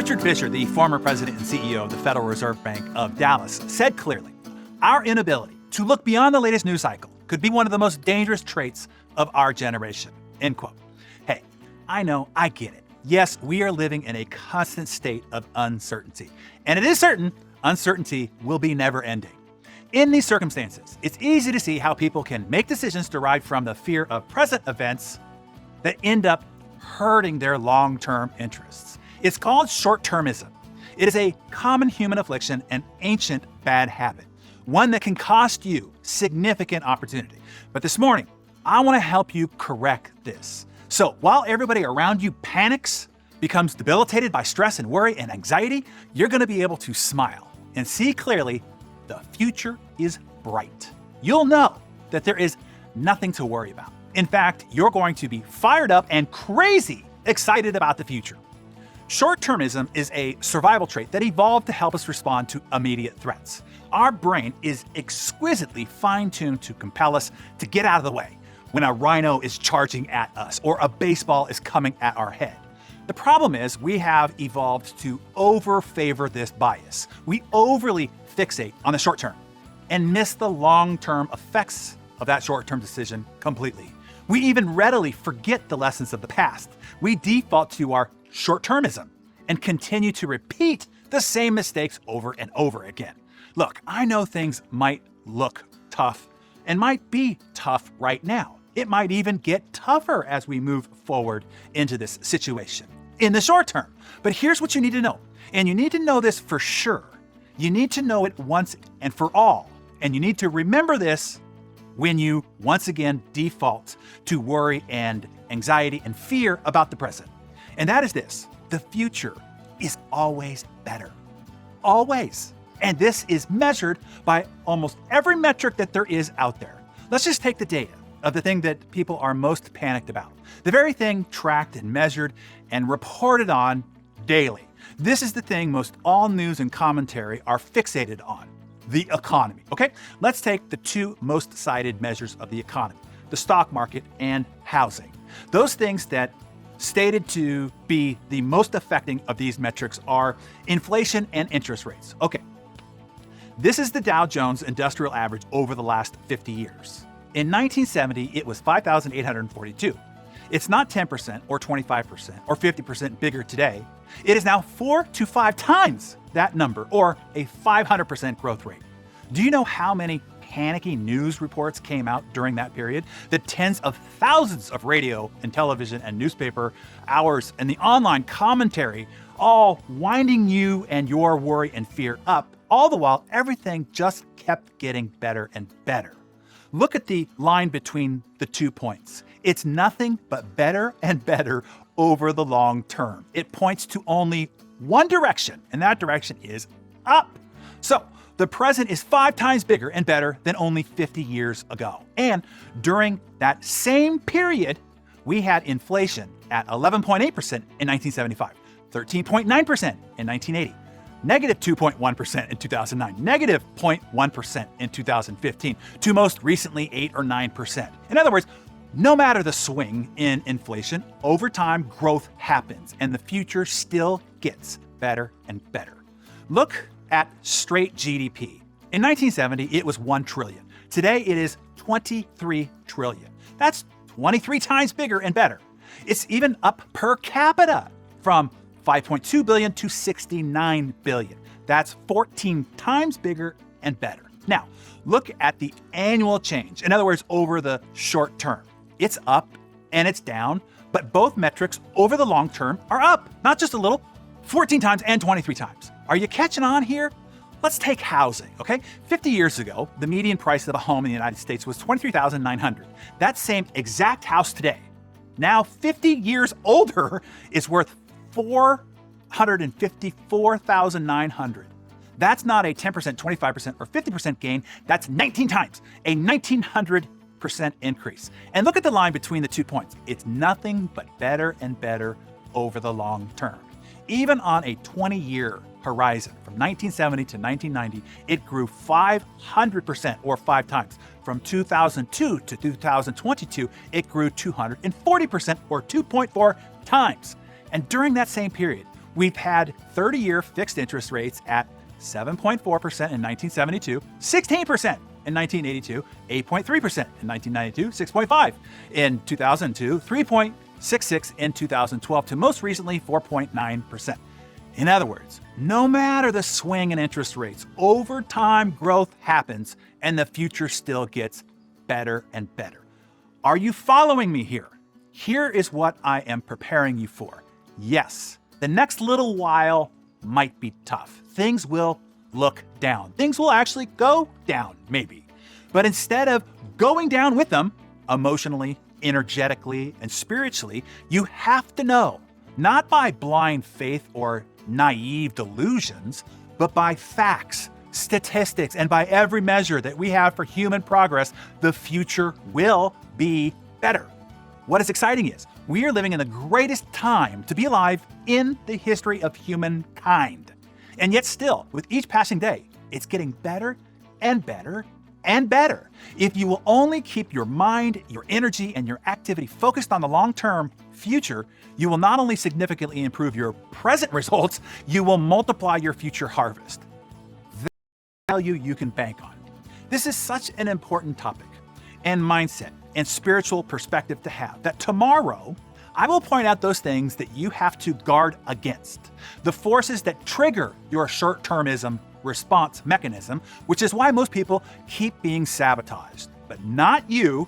Richard Fisher, the former president and CEO of the Federal Reserve Bank of Dallas, said clearly, "Our inability to look beyond the latest news cycle could be one of the most dangerous traits of our generation." End quote. Hey, I know, I get it. Yes, we are living in a constant state of uncertainty. And it is certain uncertainty will be never ending. In these circumstances, it's easy to see how people can make decisions derived from the fear of present events that end up hurting their long-term interests. It's called short-termism. It is a common human affliction and ancient bad habit, one that can cost you significant opportunity. But this morning, I want to help you correct this. So while everybody around you panics, becomes debilitated by stress and worry and anxiety, you're going to be able to smile and see clearly the future is bright. You'll know that there is nothing to worry about. In fact, you're going to be fired up and crazy excited about the future. Short-termism is a survival trait that evolved to help us respond to immediate threats. Our brain is exquisitely fine-tuned to compel us to get out of the way when a rhino is charging at us or a baseball is coming at our head. The problem is we have evolved to over-favor this bias. We overly fixate on the short term and miss the long-term effects of that short-term decision completely. We even readily forget the lessons of the past. We default to our short-termism and continue to repeat the same mistakes over and over again. Look, I know things might look tough and might be tough right now. It might even get tougher as we move forward into this situation in the short term. But here's what you need to know, and you need to know this for sure. You need to know it once and for all, and you need to remember this when you once again default to worry and anxiety and fear about the present. And that is this: the future is always better. Always. And this is measured by almost every metric that there is out there. Let's just take the data of the thing that people are most panicked about. The very thing tracked and measured and reported on daily. This is the thing most all news and commentary are fixated on: the economy. Okay, let's take the two most cited measures of the economy: the stock market and housing. Those things that stated to be the most affecting of these metrics are inflation and interest rates. Okay, this is the Dow Jones Industrial Average over the last 50 years. In 1970, it was 5,842. It's not 10% or 25% or 50% bigger today. It is now 4 to 5 times that number, or a 500% growth rate. Do you know how many panicky news reports came out during that period? The tens of thousands of radio and television and newspaper hours and the online commentary, all winding you and your worry and fear up, all the while everything just kept getting better and better. Look at the line between the 2 points. It's nothing but better and better over the long term. It points to only one direction, and that direction is up. So the present is 5 times bigger and better than only 50 years ago. And during that same period, we had inflation at 11.8% in 1975, 13.9% in 1980, negative 2.1% in 2009, negative 0.1% in 2015, to most recently 8 or 9%. In other words, no matter the swing in inflation, over time growth happens and the future still gets better and better. Look at straight GDP. In 1970, it was 1 trillion. Today, it is 23 trillion. That's 23 times bigger and better. It's even up per capita from 5.2 billion to 69 billion. That's 14 times bigger and better. Now, look at the annual change. In other words, over the short term. It's up and it's down, but both metrics over the long term are up, not just a little, 14 times and 23 times. Are you catching on here? Let's take housing, okay? 50 years ago, the median price of a home in the United States was $23,900. That same exact house today, now 50 years older, is worth $454,900. That's not a 10%, 25%, or 50% gain. That's 19 times, a 1,900% increase. And look at the line between the 2 points. It's nothing but better and better over the long term. Even on a 20-year horizon, from 1970 to 1990, it grew 500%, or 5 times. From 2002 to 2022, it grew 240%, or 2.4 times. And during that same period, We've had 30-year fixed interest rates at 7.4% in 1972, 16% in 1982, 8.3% in 1992, 6.5% in 2002, 3.66% in 2012, to most recently 4.9%. In other words, no matter the swing in interest rates, over time growth happens and the future still gets better and better. Are you following me here? Here is what I am preparing you for. Yes, the next little while might be tough. Things will look down. Things will actually go down, maybe. But instead of going down with them, emotionally, energetically, and spiritually, you have to know, not by blind faith or naive delusions, but by facts, statistics, and by every measure that we have for human progress, the future will be better. What is exciting is we are living in the greatest time to be alive in the history of humankind. And yet still, with each passing day, it's getting better and better and better. If you will only keep your mind, your energy, and your activity focused on the long-term future, you will not only significantly improve your present results, you will multiply your future harvest. That's value you can bank on. This is such an important topic and mindset and spiritual perspective to have that tomorrow I will point out those things that you have to guard against, the forces that trigger your short-termism response mechanism, which is why most people keep being sabotaged. But not you,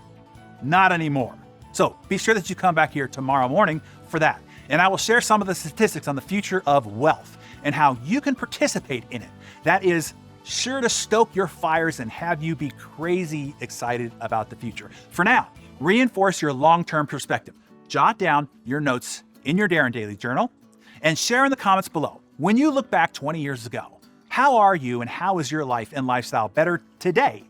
not anymore. So be sure that you come back here tomorrow morning for that. And I will share some of the statistics on the future of wealth and how you can participate in it. That is sure to stoke your fires and have you be crazy excited about the future. For now, reinforce your long-term perspective. Jot down your notes in your Darren Daily Journal and share in the comments below. When you look back 20 years ago, how are you and how is your life and lifestyle better today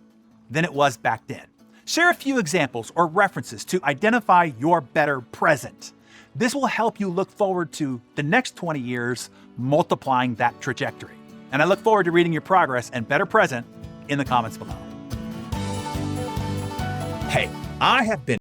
than it was back then? Share a few examples or references to identify your better present. This will help you look forward to the next 20 years multiplying that trajectory. And I look forward to reading your progress and better present in the comments below. Hey, I have been